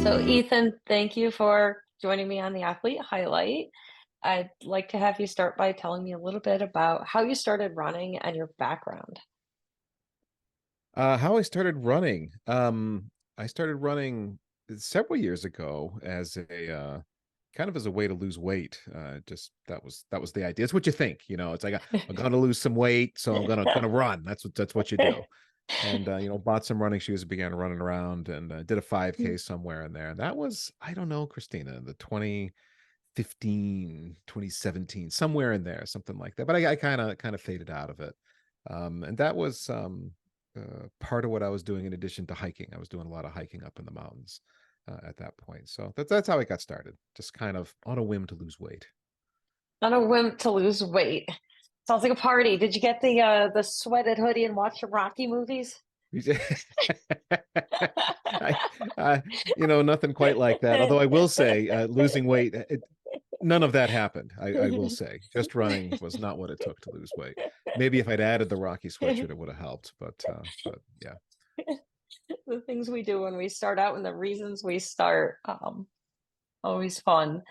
So, Ethan, thank you for joining me on the Athlete Highlight. I'd like to have you start by telling me a little bit about how you started running and your background. How I started running. I started running several years ago as a kind of as a way to lose weight. Just that was the idea. It's what you think, It's like I'm gonna lose some weight, so I'm gonna run. That's what you do. And bought some running shoes and began running around and did a 5K somewhere in there. That was, I don't know, Christina, the 2015, 2017, somewhere in there, something like that. But I kind of faded out of it. And that was part of what I was doing in addition to hiking. I was doing a lot of hiking up in the mountains at that point. So that's how I got started, just kind of on a whim to lose weight. On a whim to lose weight. Sounds like a party. Did you get the sweated hoodie and watch the Rocky movies? I, I, nothing quite like that. Although I will say, losing weight, none of that happened. I will say, just running was not what it took to lose weight. Maybe if I'd added the Rocky sweatshirt, it would have helped. But yeah. The things we do when we start out and the reasons we start. Always fun.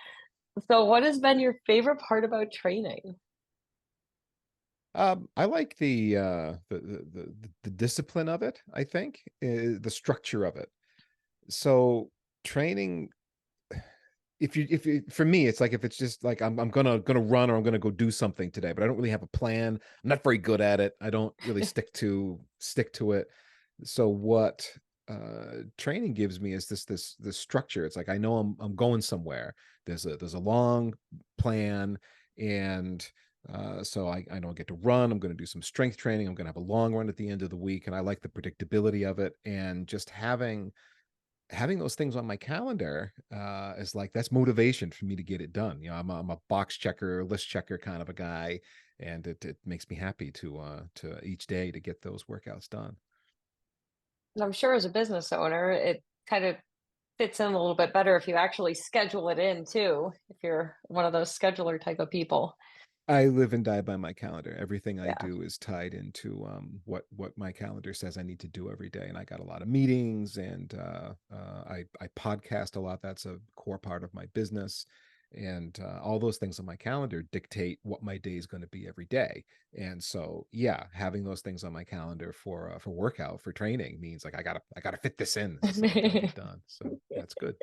So, what has been your favorite part about training? I like the discipline of it. I think the structure of it. So training, if you for me, it's like if it's just like I'm gonna run or I'm gonna go do something today, but I don't really have a plan. I'm not very good at it. I don't really stick to it. So what training gives me is this structure. It's like I know I'm going somewhere. There's a long plan, and so I know I get to run. I'm going to do some strength training. I'm going to have a long run at the end of the week, and I like the predictability of it. And just having those things on my calendar is like that's motivation for me to get it done. I'm a box checker, list checker kind of a guy, and it makes me happy to each day to get those workouts done. And I'm sure as a business owner, it kind of fits in a little bit better if you actually schedule it in too, if you're one of those scheduler type of people. I live and die by my calendar. Everything I Yeah. do is tied into what my calendar says I need to do every day. And I got a lot of meetings, and I podcast a lot. That's a core part of my business, and all those things on my calendar dictate what my day is going to be every day. And so, yeah, having those things on my calendar for workout for training means like I gotta fit this in. This is something I got to get done. So that's good.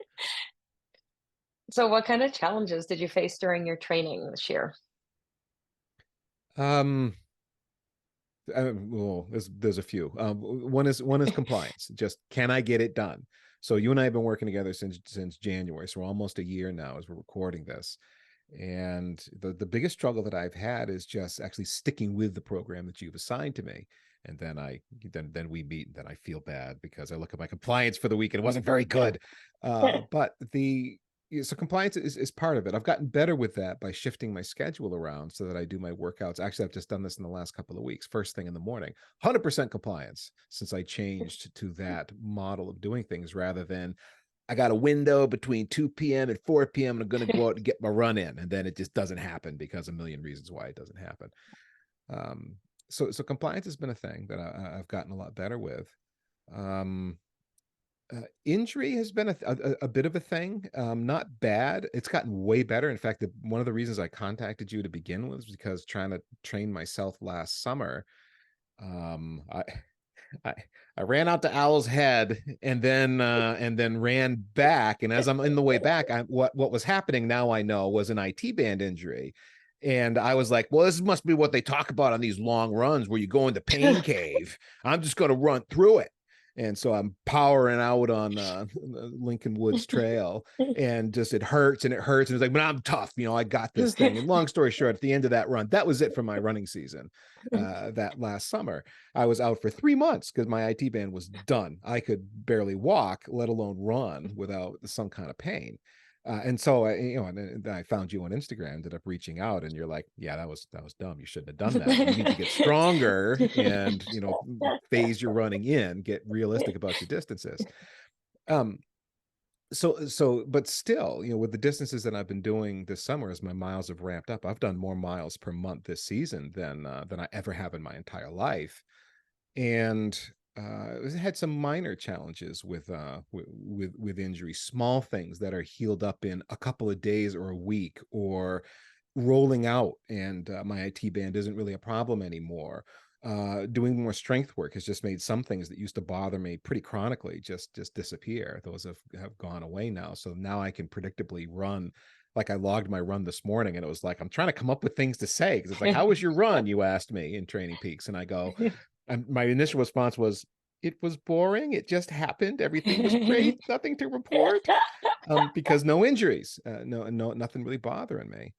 So, what kind of challenges did you face during your training this year? Um, well, there's a few. One is compliance. Just can I get it done? So you and I have been working together since January, so we're almost a year now as we're recording this. And the biggest struggle that I've had is just actually sticking with the program that you've assigned to me. And then we meet, and then I feel bad because I look at my compliance for the week and it wasn't very good. But the so compliance is part of it. I've gotten better with that by shifting my schedule around so that I do my workouts. Actually, I've just done this in the last couple of weeks. First thing in the morning, 100% compliance since I changed to that model of doing things rather than I got a window between 2 p.m. and 4 p.m. and I'm going to go out and get my run in. And then it just doesn't happen because a million reasons why it doesn't happen. Um, so compliance has been a thing that I've gotten a lot better with. Um, Injury has been a bit of a thing. Not bad. It's gotten way better. In fact, one of the reasons I contacted you to begin with was because trying to train myself last summer, um, I, I I ran out to Owl's Head and then ran back. And as I'm in the way back, what was happening now I know was an IT band injury. And I was like, well, this must be what they talk about on these long runs where you go into pain cave. I'm just going to run through it. And so I'm powering out on Lincoln Woods Trail, and just it hurts and it hurts. And it's like, but I'm tough. I got this thing. And long story short, at the end of that run, that was it for my running season that last summer. I was out for 3 months because my IT band was done. I could barely walk, let alone run without some kind of pain. And so and I found you on Instagram, ended up reaching out, and you're like, yeah, that was dumb. You shouldn't have done that. You need to get stronger and phase your running in, get realistic about your distances. Um, but still, with the distances that I've been doing this summer, as my miles have ramped up, I've done more miles per month this season than I ever have in my entire life. And had some minor challenges with injuries, small things that are healed up in a couple of days or a week, or rolling out and my IT band isn't really a problem anymore. Doing more strength work has just made some things that used to bother me pretty chronically just disappear. Those have gone away now. So now I can predictably run. Like I logged my run this morning and it was like, I'm trying to come up with things to say because it's like, how was your run? You asked me in Training Peaks. And I go, my initial response was, it was boring. It just happened. Everything was great. Nothing to report. Because no injuries, nothing really bothering me.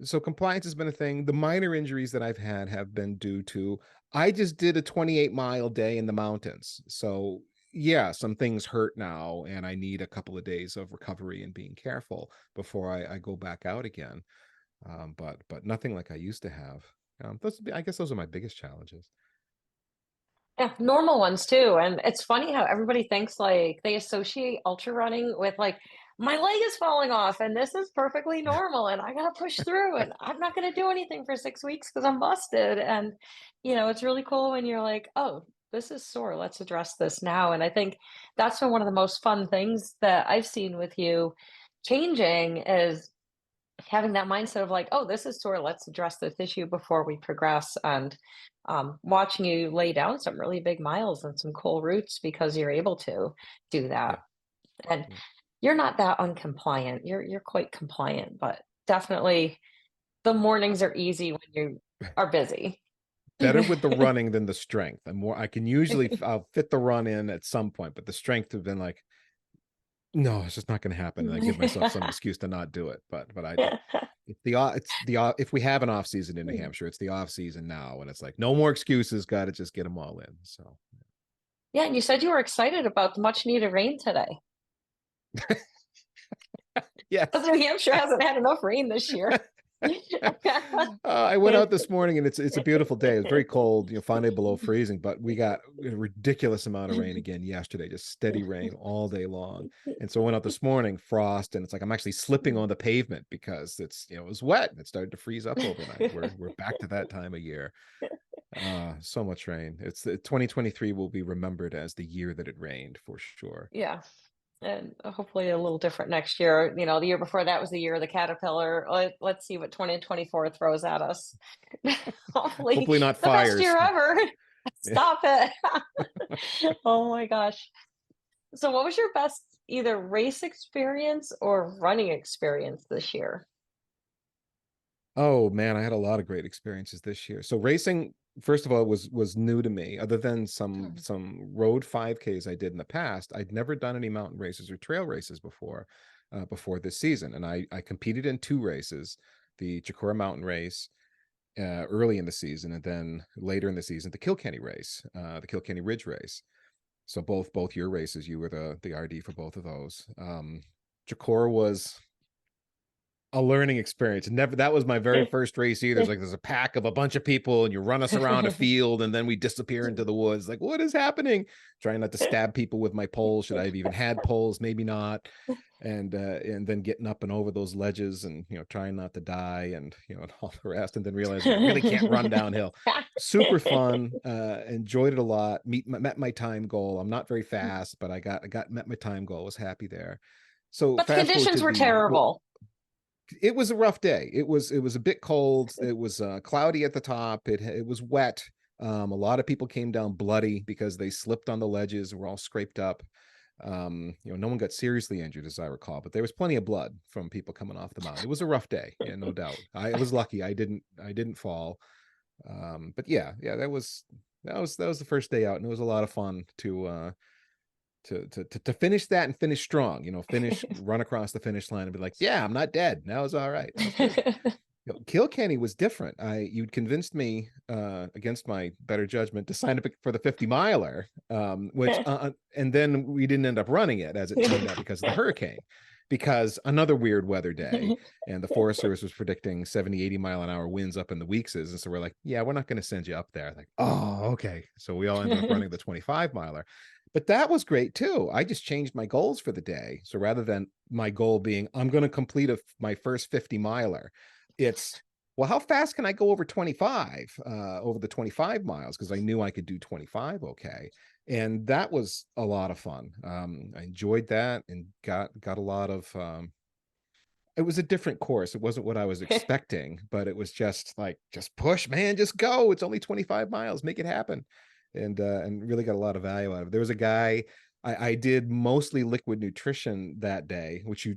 So compliance has been a thing. The minor injuries that I've had have been due to, I just did a 28-mile day in the mountains. So yeah, some things hurt now and I need a couple of days of recovery and being careful before I go back out again. But nothing like I used to have. I guess those are my biggest challenges. Yeah, normal ones too. And it's funny how everybody thinks like they associate ultra running with like, my leg is falling off and this is perfectly normal and I gotta push through and I'm not gonna do anything for 6 weeks because I'm busted. And it's really cool when you're like, oh, this is sore. Let's address this now. And I think that's been one of the most fun things that I've seen with you changing is having that mindset of like, oh, this is sore. Let's address this issue before we progress. And watching you lay down some really big miles and some cool routes because you're able to do Yeah. that. And Yeah. you're not that uncompliant. You're quite compliant, but definitely the mornings are easy when you are busy. Better with the running than the strength. I can usually I'll fit the run in at some point, but the strength have been like, no, it's just not going to happen. And I give myself some excuse to not do it. But if we have an off season in New Hampshire, it's the off season now, and it's like no more excuses. Got to just get them all in. So Yeah, and you said you were excited about the much needed rain today. yes, Because New Hampshire hasn't had enough rain this year. I went out this morning and it's a beautiful day. It's very cold, finally below freezing, but we got a ridiculous amount of rain again yesterday, just steady rain all day long. And so I went out this morning, frost, and it's like I'm actually slipping on the pavement because it was wet and it started to freeze up overnight. We're back to that time of year. So much rain. It's 2023 will be remembered as the year that it rained for sure. Yeah. And hopefully a little different next year. The year before that was the year of the caterpillar. Let's see what 2024 throws at us. Hopefully, Hopefully not the best fires. year ever. Yeah. Stop it. Oh my gosh. So, what was your best either race experience or running experience this year? Oh man, I had a lot of great experiences this year. So racing, first of all, was new to me. Other than some road 5Ks I did in the past, I'd never done any mountain races or trail races before this season. And I competed in two races, the Chicora Mountain Race early in the season, and then later in the season, the Kilkenny race, the Kilkenny Ridge race. So both your races, you were the RD for both of those. Chicora was a learning experience. Never that was my very first race either. There's a pack of a bunch of people and you run us around a field and then we disappear into the woods. Like, what is happening? Trying not to stab people with my poles. Should I have even had poles? Maybe not. And then getting up and over those ledges and trying not to die and and all the rest, and then realizing I really can't run downhill. Super fun. Enjoyed it a lot. Met my time goal. I'm not very fast, but I met my time goal. Was happy there. So But the fast forward conditions to were the terrible. it was a rough day. It was a bit cold. It was cloudy at the top. It was wet. A lot of people came down bloody because they slipped on the ledges. Were all scraped up. No one got seriously injured as I recall, but there was plenty of blood from people coming off the mountain. It was a rough day, yeah, no doubt. I was lucky. I didn't fall. But yeah, that was the first day out, and it was a lot of fun to finish that and finish strong, run across the finish line and be like, yeah, I'm not dead. That was all right. That was good. Kilkenny was different. You'd convinced me against my better judgment to sign up for the 50 miler, which and then we didn't end up running it as it turned out because of the hurricane, because another weird weather day and the Forest Service was predicting 70-80 mile an hour winds up in the Weekses. And so we're like, yeah, we're not going to send you up there. Like, oh, okay. So we all ended up running the 25 miler. But that was great too. I just changed my goals for the day. So rather than my goal being, I'm going to complete my first 50 miler, it's well, how fast can I go over 25, over the 25 miles? Because I knew I could do 25 okay. And that was a lot of fun. I enjoyed that and got a lot of it was a different course. It wasn't what I was expecting, but it was just like, just push, man, just go. It's only 25 miles, make it happen. And really got a lot of value out of it. There was a guy, I did mostly liquid nutrition that day, which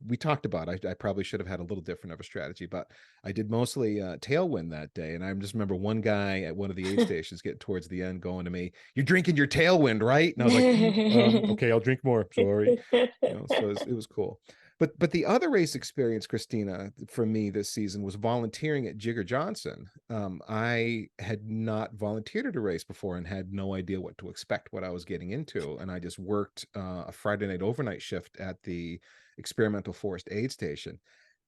we talked about. I probably should have had a little different of a strategy, but I did mostly tailwind that day. And I just remember one guy at one of the aid stations getting towards the end going to me, "You're drinking your tailwind, right?" And I was like, okay, I'll drink more. Sorry. So it was cool. But the other race experience, Christina, for me this season was volunteering at Jigger Johnson. I had not volunteered at a race before and had no idea what to expect, what I was getting into, and I just worked a Friday night overnight shift at the Experimental Forest Aid Station.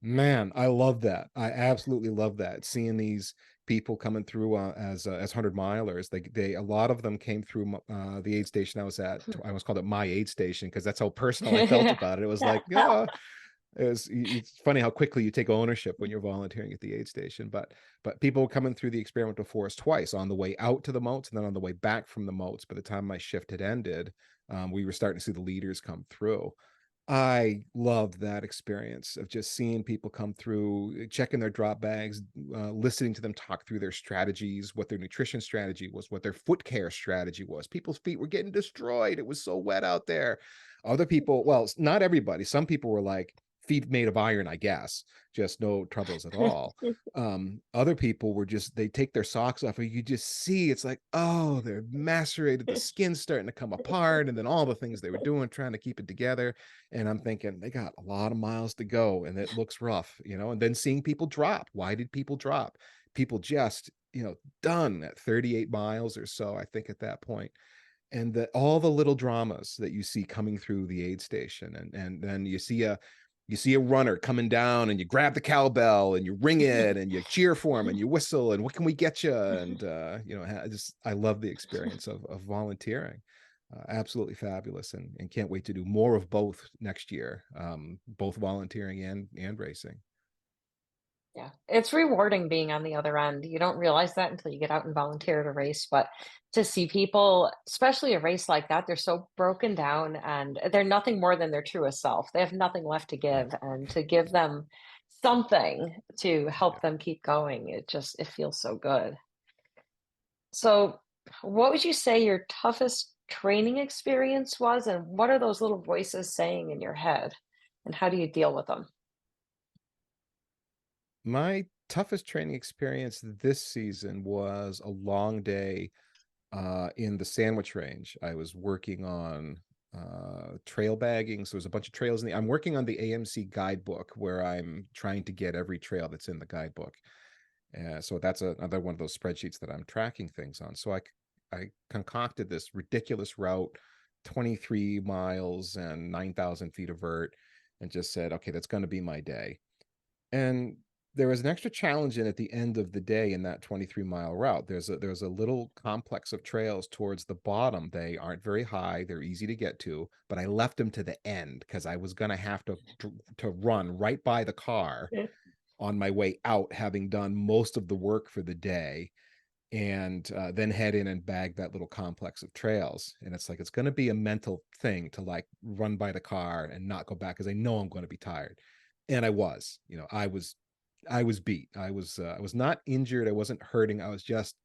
Man, I love that. I absolutely love that. Seeing these people coming through as 100 milers. They a lot of them came through the aid station I was at. I almost called it my aid station because that's how personal I felt about it. It was like, yeah, it's funny how quickly you take ownership when you're volunteering at the aid station. But people were coming through the experimental forest twice, on the way out to the moats and then on the way back from the moats. By the time my shift had ended, we were starting to see the leaders come through. I loved that experience of just seeing people come through, checking their drop bags, listening to them talk through their strategies, what their nutrition strategy was, what their foot care strategy was. People's feet were getting destroyed. It was so wet out there. Other people, well, not everybody. Some people were like, feet made of iron, I guess, just no troubles at all. Other people were just, they take their socks off and you just see it's like, oh, they're macerated, the skin's starting to come apart, and then all the things they were doing trying to keep it together. And I'm thinking they got a lot of miles to go and it looks rough, and then seeing people drop. Why did people drop? People just, done at 38 miles or so, I think, at that point. And all the little dramas that you see coming through the aid station, and then you see a runner coming down and you grab the cowbell and you ring it and you cheer for him and you whistle and what can we get you? And I love the experience of volunteering. Absolutely fabulous, and can't wait to do more of both next year, both volunteering and racing. Yeah, it's rewarding being on the other end. You don't realize that until you get out and volunteer at a race, but to see people, especially a race like that, they're so broken down and they're nothing more than their truest self. They have nothing left to Yeah, give, and to give them something to yeah. help them keep going, it feels so good. So, what would you say your toughest training experience was, and what are those little voices saying in your head, and how do you deal with them? My toughest training experience this season was a long day in the Sandwich Range. I was working on trail bagging. So there's a bunch of trails I'm working on the AMC guidebook where I'm trying to get every trail that's in the guidebook. So that's another one of those spreadsheets that I'm tracking things on. So I concocted this ridiculous route, 23 miles and 9,000 feet of vert, and just said, okay, that's going to be my day. And there was an extra challenge in at the end of the day in that 23-mile route. There's a little complex of trails towards the bottom. They aren't very high. They're easy to get to, but I left them to the end because I was going to have to run right by the car on my way out, having done most of the work for the day, and then head in and bag that little complex of trails. And it's like, it's going to be a mental thing to like run by the car and not go back because I know I'm going to be tired. And I was beat. I was not injured. I wasn't hurting. I was just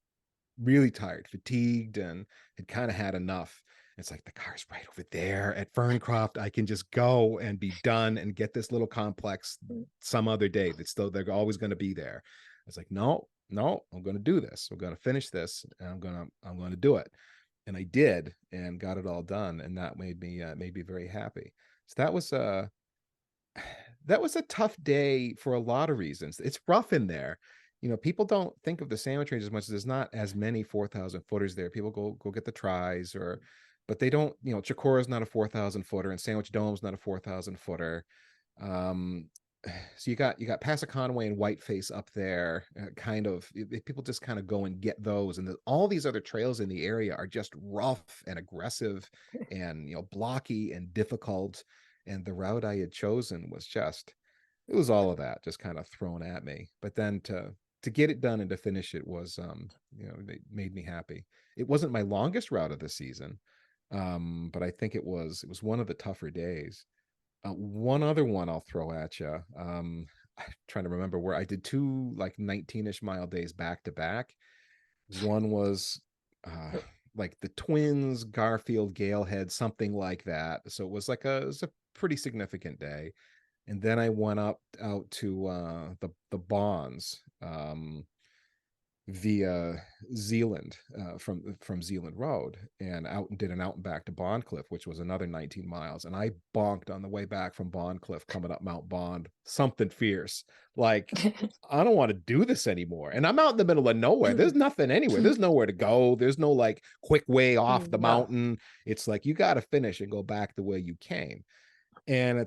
really tired, fatigued, and had kind of had enough. It's like the car's right over there at Ferncroft. I can just go and be done and get this little complex some other day. They're always going to be there. I was like, no, no, I'm going to do this. I'm going to finish this, and I'm going to do it. And I did, and got it all done, and that made me very happy. So that was a tough day for a lot of reasons. It's rough in there. People don't think of the Sandwich Range as much. There's not as many 4,000 footers there. People go get the tries, but they don't. Chicora is not a 4,000 footer, and Sandwich Dome is not a 4,000 footer. Um, so you got Passaconaway and Whiteface up there. Kind of people just kind of go and get those, and all these other trails in the area are just rough and aggressive, and blocky and difficult. And the route I had chosen was just it was all of that just kind of thrown at me. But then to get it done and to finish it was it made me happy. It wasn't my longest route of the season, but I think it was one of the tougher days. One other one I'll throw at you. I'm trying to remember where I did two like 19-ish mile days back to back. One was like the Twins, Garfield, Galehead, something like that. So it was a pretty significant day. And then I went up out to the Bonds, via Zealand, from Zealand Road, and out and did an out and back to Bondcliff, which was another 19 miles. And I bonked on the way back from Bondcliff coming up Mount Bond, something fierce. Like, I don't want to do this anymore. And I'm out in the middle of nowhere. There's nothing anywhere. There's nowhere to go. There's no like quick way off the No. mountain. It's like you got to finish and go back the way you came. And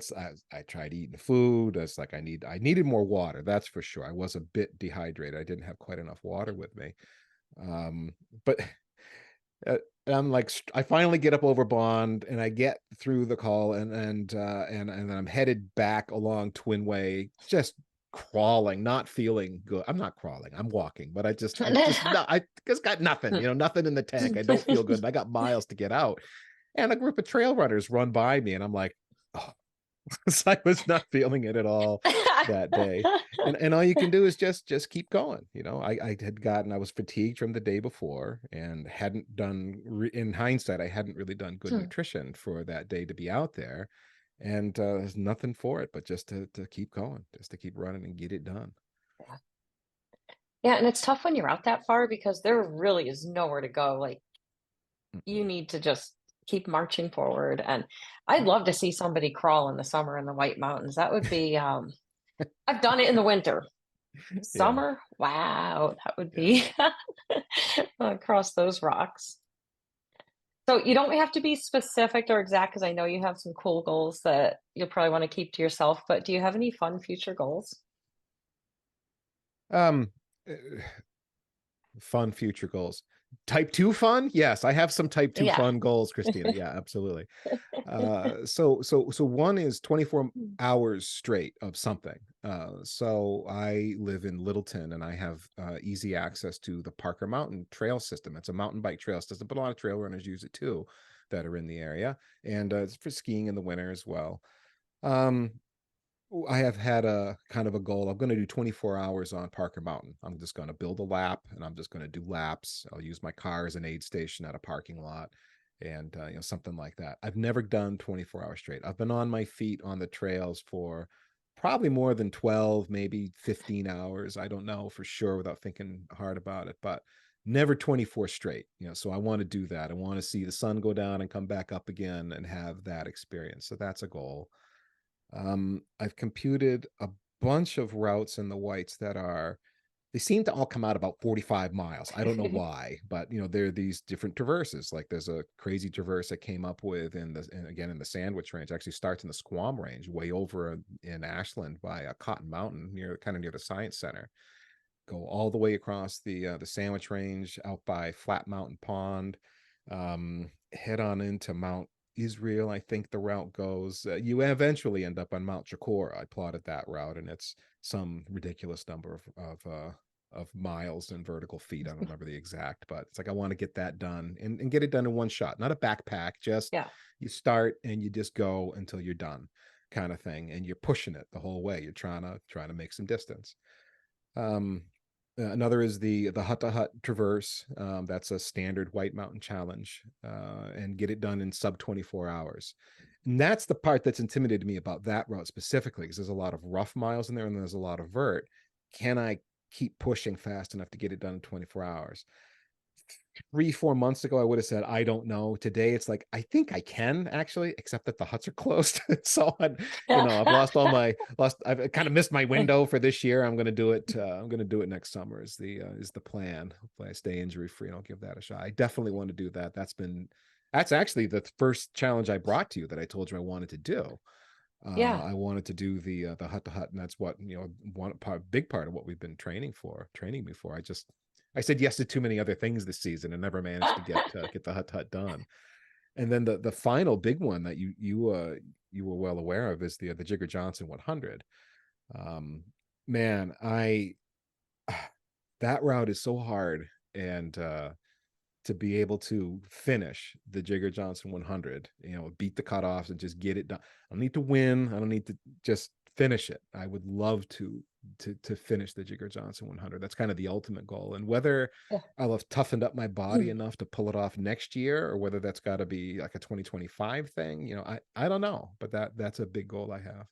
I tried eating food. It's like I needed more water, that's for sure. I was a bit dehydrated. I didn't have quite enough water with me. But uh, I'm like, I finally get up over Bond and I get through the call, and then I'm headed back along Twinway, just crawling, not feeling good. I'm not crawling, I'm walking, but I just got nothing, nothing in the tank. I don't feel good. I got miles to get out. And a group of trail runners run by me and I'm like, oh, so I was not feeling it at all that day. And all you can do is just keep going. I was fatigued from the day before and hadn't done, in hindsight, I hadn't really done good nutrition for that day to be out there. And there's nothing for it but just to keep going, just to keep running and get it done. Yeah, and it's tough when you're out that far because there really is nowhere to go. Like you Mm-mm. need to just keep marching forward. And I'd love to see somebody crawl in the summer in the White Mountains. That would be I've done it in the winter. Yeah, Summer, wow, that would yeah. be across those rocks. So you don't have to be specific or exact because I know you have some cool goals that you'll probably want to keep to yourself, but do you have any fun future goals? Um, uh, Fun future goals. Type 2 fun? Yes, I have some type 2 Yeah. fun goals, Christina. Yeah, absolutely. So one is 24 hours straight of something. So I live in Littleton and I have easy access to the Parker Mountain Trail System. It's a mountain bike trail system, but a lot of trail runners use it too that are in the area. And it's for skiing in the winter as well. Um, I have had a kind of a goal. I'm going to do 24 hours on Parker Mountain. I'm just going to build a lap and I'm just going to do laps. I'll use my car as an aid station at a parking lot and something like that. I've never done 24 hours straight. I've been on my feet on the trails for probably more than 12, maybe 15 hours. I don't know for sure without thinking hard about it, but never 24 straight. So I want to do that. I want to see the sun go down and come back up again and have that experience. So that's a goal. I've computed a bunch of routes in the whites they seem to all come out about 45 miles. I don't know why, but there are these different traverses. Like there's a crazy traverse I came up with again in the Sandwich Range. It actually starts in the Squam Range, way over in Ashland by Cotton Mountain, kind of near the Science Center. Go all the way across the Sandwich Range out by Flat Mountain Pond, head on into Mount Israel. I think the route goes. You eventually end up on Mount Chakora. I plotted that route, and it's some ridiculous number of miles in vertical feet. I don't remember the exact, but it's like I want to get that done and get it done in one shot, not a backpack. Just Yeah. you start and you just go until you're done, kind of thing, and you're pushing it the whole way. You're trying to make some distance. Um, Another is the Hut to Hut Traverse. That's a standard White Mountain challenge, and get it done in sub 24 hours. And that's the part that's intimidated me about that route specifically, because there's a lot of rough miles in there and there's a lot of vert. Can I keep pushing fast enough to get it done in 24 hours? 3-4 months ago I would have said I don't know. Today it's like I think I can actually, except that the huts are closed. So I've I've kind of missed my window for this year. I'm going to do it. I'm going to do it next summer is the plan. Hopefully I stay injury free and I'll give that a shot. I definitely want to do that. That's actually the first challenge I brought to you that I told you I wanted to do. Yeah. I wanted to do the Hut to Hut, and that's what big part of what we've been training me for. I said yes to too many other things this season and never managed to get the Hut to Hut done. And then the final big one that you were well aware of is the Jigger Johnson 100. Um, man, I that route is so hard, and to be able to finish the Jigger Johnson 100, beat the cutoffs and just get it done. I don't need to win. I don't need to just finish it. I would love to finish the Jigger Johnson 100. That's kind of the ultimate goal. And whether I'll have toughened up my body enough to pull it off next year, or whether that's got to be like a 2025 thing, I don't know. But that's a big goal I have.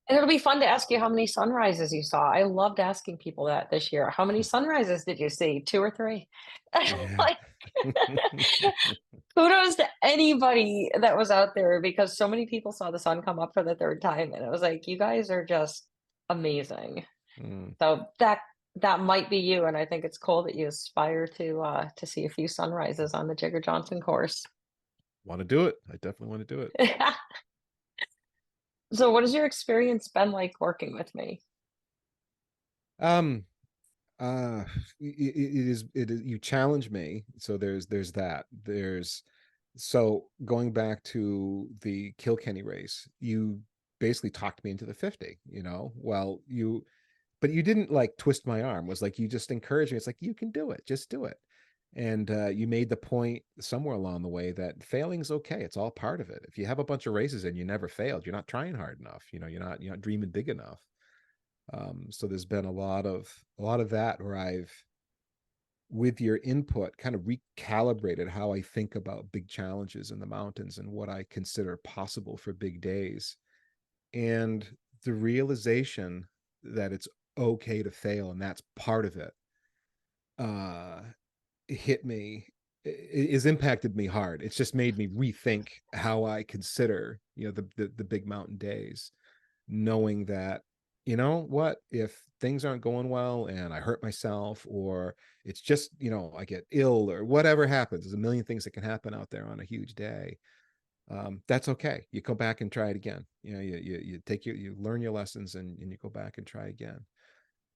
And it'll be fun to ask you how many sunrises you saw. I loved asking people that this year. How many sunrises did you see? Two or three? Yeah. Like, kudos to anybody that was out there because so many people saw the sun come up for the third time, and it was like, you guys are just amazing. Mm, So that might be you, and I think it's cool that you aspire to see a few sunrises on the Jigger Johnson course. want to do it. I definitely want to do it. So what has your experience been like working with me? Um, uh it is you challenge me, so there's that. There's So going back to the Kilkenny race, you basically talked me into the 50, well, but you didn't like twist my arm. It was like you just encouraged me. It's like, you can do it, just do it. And you made the point somewhere along the way that failing's okay. It's all part of it. If you have a bunch of races and you never failed, you're not trying hard enough. You're not dreaming big enough. So there's been a lot of that where I've, with your input, kind of recalibrated how I think about big challenges in the mountains and what I consider possible for big days. And the realization that it's okay to fail and that's part of it, uh hit me, is impacted me hard. It's just made me rethink how I consider, the big mountain days, knowing that, what, if things aren't going well and I hurt myself, or it's just, I get ill or whatever happens, there's a million things that can happen out there on a huge day. That's okay. You go back and try it again. You learn your lessons, and you go back and try again.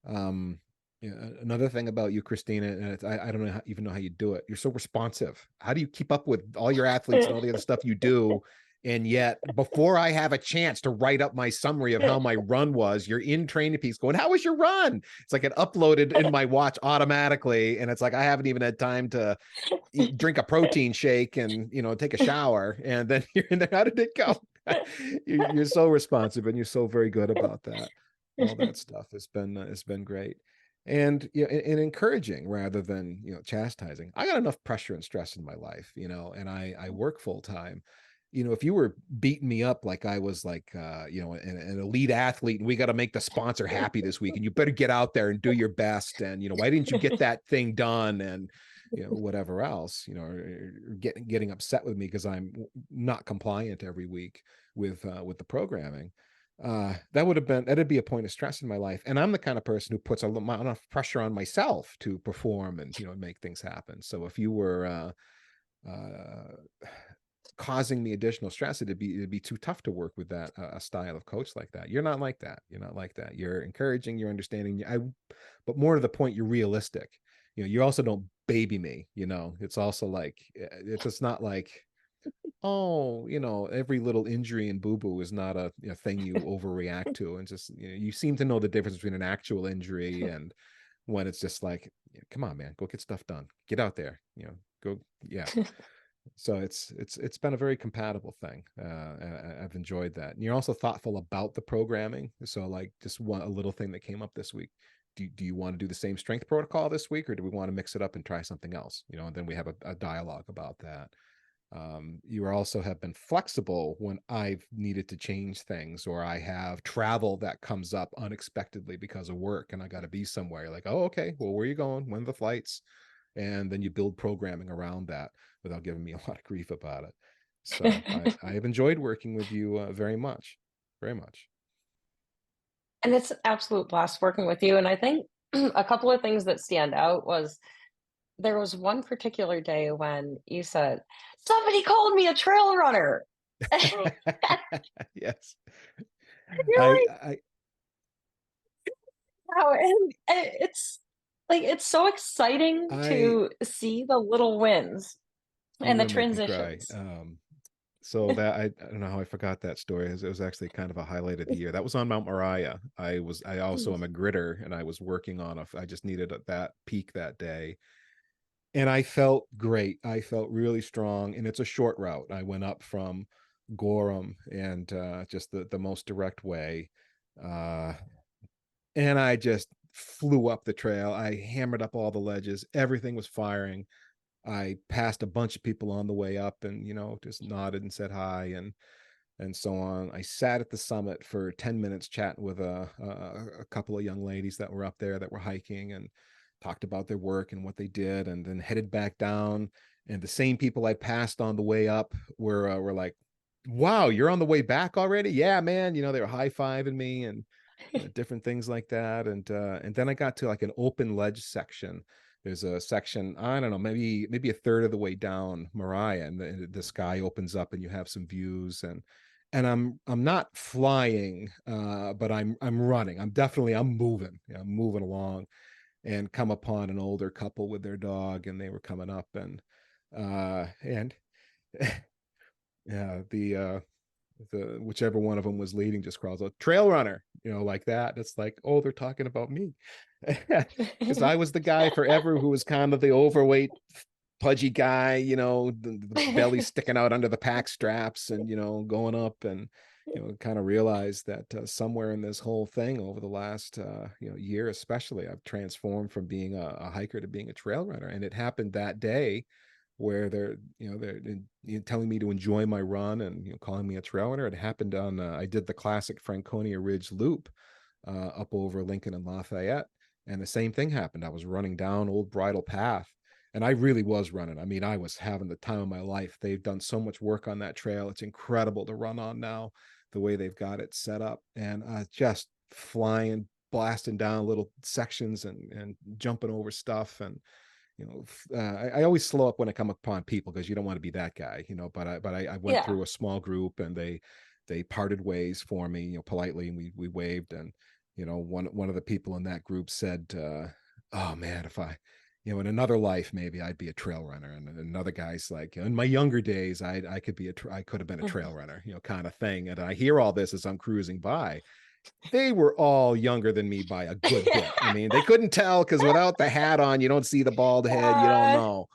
um Another thing about you, Christina, and I don't even know how you do it. You're so responsive. How do you keep up with all your athletes and all the other stuff you do? And yet, before I have a chance to write up my summary of how my run was, you're in Training Peaks going, "How was your run?" It's like it uploaded in my watch automatically, and it's like I haven't even had time to drink a protein shake and take a shower, and then you're in there. How did it go? You're so responsive, and you're so very good about that. All that stuff has been great, and and encouraging rather than chastising. I got enough pressure and stress in my life, and I work full time. If you were beating me up like I was like an elite athlete, and we got to make the sponsor happy this week, and you better get out there and do your best, and why didn't you get that thing done, and whatever else, or getting upset with me because I'm not compliant every week with the programming. That'd be a point of stress in my life, and I'm the kind of person who puts a lot enough pressure on myself to perform and make things happen. So if you were causing me additional stress, it'd be too tough to work with that a style of coach like that. You're not like that. You're not like that. You're encouraging, you're understanding. But more to the point, you're realistic. You also don't baby me. It's also like it's not like, oh, every little injury and boo boo is not a thing you overreact to, and just you seem to know the difference between an actual injury and when it's just like, come on, man, go get stuff done, get out there, go, yeah. So it's been a very compatible thing. I've enjoyed that. And you're also thoughtful about the programming. So like just a little thing that came up this week. Do you want to do the same strength protocol this week, or do we want to mix it up and try something else? And then we have a dialogue about that. You also have been flexible when I've needed to change things, or I have travel that comes up unexpectedly because of work and I got to be somewhere. You're like, oh, okay, well, where are you going? When are the flights? And then you build programming around that without giving me a lot of grief about it. So I have enjoyed working with you very much, very much. And it's an absolute blast working with you. And I think a couple of things that stand out was there was one particular day when you said, "Somebody called me a trail runner." Yes, You're I like, I "Wow," and it's like it's so exciting I to see the little wins you're and the gonna make me cry. transitions. So that I don't know how I forgot that story. It was actually kind of a highlight of the year. That was on Mount Moriah. I also am a gritter, and I was working on I just needed that peak that day, and I felt great. I felt really strong, and it's a short route. I went up from Gorham and just the most direct way, uh, and I just flew up the trail. I hammered up all the ledges. Everything was firing. I passed a bunch of people on the way up, and just nodded and said hi and so on. I sat at the summit for 10 minutes chatting with a couple of young ladies that were up there that were hiking, and talked about their work and what they did, and then headed back down. And the same people I passed on the way up were like, "Wow, you're on the way back already?" "Yeah, man." They were high-fiving me and different things like that. And then I got to like an open ledge section. There's a section, I don't know, maybe a third of the way down Moriah, and the sky opens up and you have some views. And I'm not flying, but I'm running. I'm moving. I'm moving along, and come upon an older couple with their dog, and they were coming up, and yeah, the whichever one of them was leading just crawls out, "Trail runner," like that. It's like, oh, they're talking about me. Because I was the guy forever who was kind of the overweight, pudgy guy, the belly sticking out under the pack straps, and going up. And kind of realized that somewhere in this whole thing over the last year especially, I've transformed from being a hiker to being a trail runner. And it happened that day where they're telling me to enjoy my run, and calling me a trail runner. It happened on I did the classic Franconia Ridge loop up over Lincoln and Lafayette, and the same thing happened. I was running down Old Bridle Path, and I really was running. I mean, I was having the time of my life. They've done so much work on that trail. It's incredible to run on now, the way they've got it set up. And just flying, blasting down little sections, and jumping over stuff. And I always slow up when I come upon people, because you don't want to be that guy. But I went Yeah. through a small group, and they parted ways for me, politely, and we waved. And one of the people in that group said, "Oh man, if I, in another life, maybe I'd be a trail runner." And another guy's like, "In my younger days, I could have been a trail runner," kind of thing. And I hear all this as I'm cruising by. They were all younger than me by a good bit. I mean, they couldn't tell, because without the hat on, you don't see the bald head, you don't Yeah. know.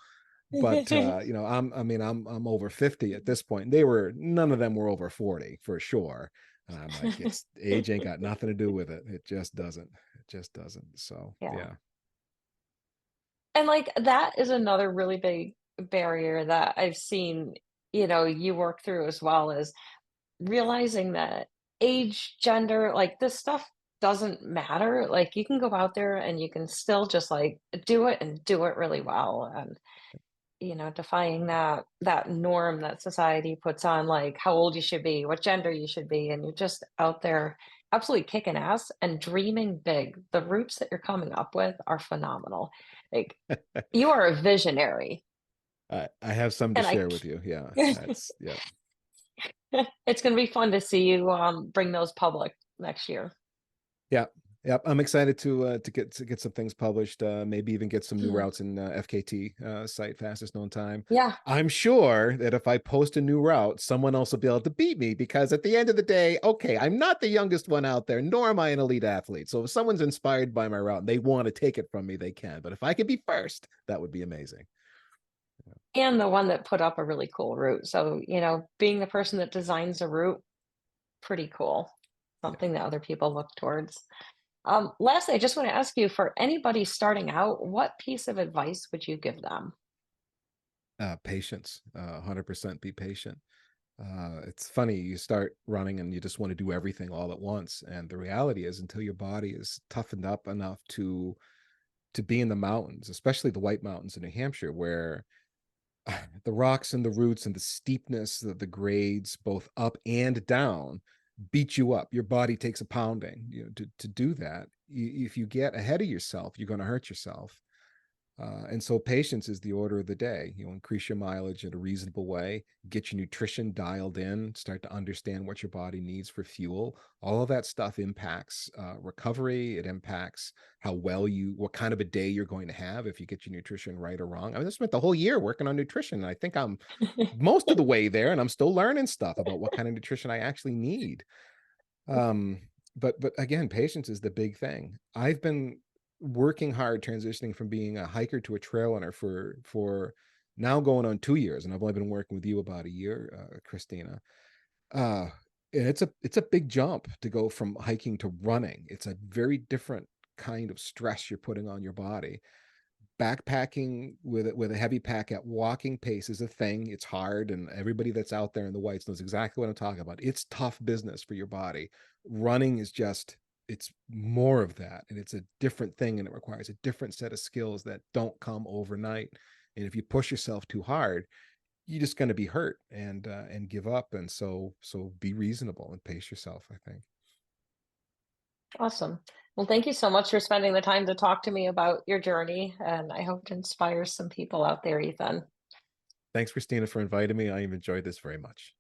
But I'm over 50 at this point. None of them were over 40 for sure. And I'm like, it's age ain't got nothing to do with it. It just doesn't. It just doesn't. So Yeah. yeah. And, like, that is another really big barrier that I've seen, you work through as well, is realizing that age, gender, like, this stuff doesn't matter. Like, you can go out there and you can still just, like, do it and do it really well. And, defying that norm that society puts on, like, how old you should be, what gender you should be, and you're just out there absolutely kicking ass and dreaming big. The routes that you're coming up with are phenomenal. Like, you are a visionary, I have some to and share with you. Yeah. That's yeah. it's gonna be fun to see you, bring those public next year. Yeah. Yep. I'm excited to get some things published. Maybe even get some new Mhm. routes in FKT site, fastest known time. Yeah. I'm sure that if I post a new route, someone else will be able to beat me, because at the end of the day, okay, I'm not the youngest one out there, nor am I an elite athlete. So if someone's inspired by my route and they want to take it from me, they can. But if I could be first, that would be amazing. And the one that put up a really cool route. So, being the person that designs a route, pretty cool. Yeah. Something that other people look towards. Lastly, I just want to ask you, for anybody starting out, what piece of advice would you give them? Patience. 100% be patient. It's funny, you start running and you just want to do everything all at once, and the reality is, until your body is toughened up enough to be in the mountains, especially the White Mountains in New Hampshire, where the rocks and the roots and the steepness, the grades, both up and down, beat you up. Your body takes a pounding. To do that, if you get ahead of yourself, you're going to hurt yourself. And so patience is the order of the day. Increase your mileage in a reasonable way, get your nutrition dialed in, start to understand what your body needs for fuel. All of that stuff impacts recovery. It impacts what kind of a day you're going to have if you get your nutrition right or wrong. I spent the whole year working on nutrition. And I think I'm most of the way there, and I'm still learning stuff about what kind of nutrition I actually need. Um, but again, patience is the big thing. I've been working hard transitioning from being a hiker to a trail runner for now going on 2 years, and I've only been working with you about a year, Christina. Uh, and it's a big jump to go from hiking to running. It's a very different kind of stress you're putting on your body. Backpacking with a heavy pack at walking pace is a thing. It's hard, and everybody that's out there in the whites knows exactly what I'm talking about. It's tough business for your body. Running is just, it's more of that, and it's a different thing, and it requires a different set of skills that don't come overnight. And if you push yourself too hard, you're just going to be hurt and give up. And so be reasonable and pace yourself, I think. Awesome. Well, thank you so much for spending the time to talk to me about your journey, and I hope it inspires some people out there, Ethan. Thanks, Christina, for inviting me. I have enjoyed this very much.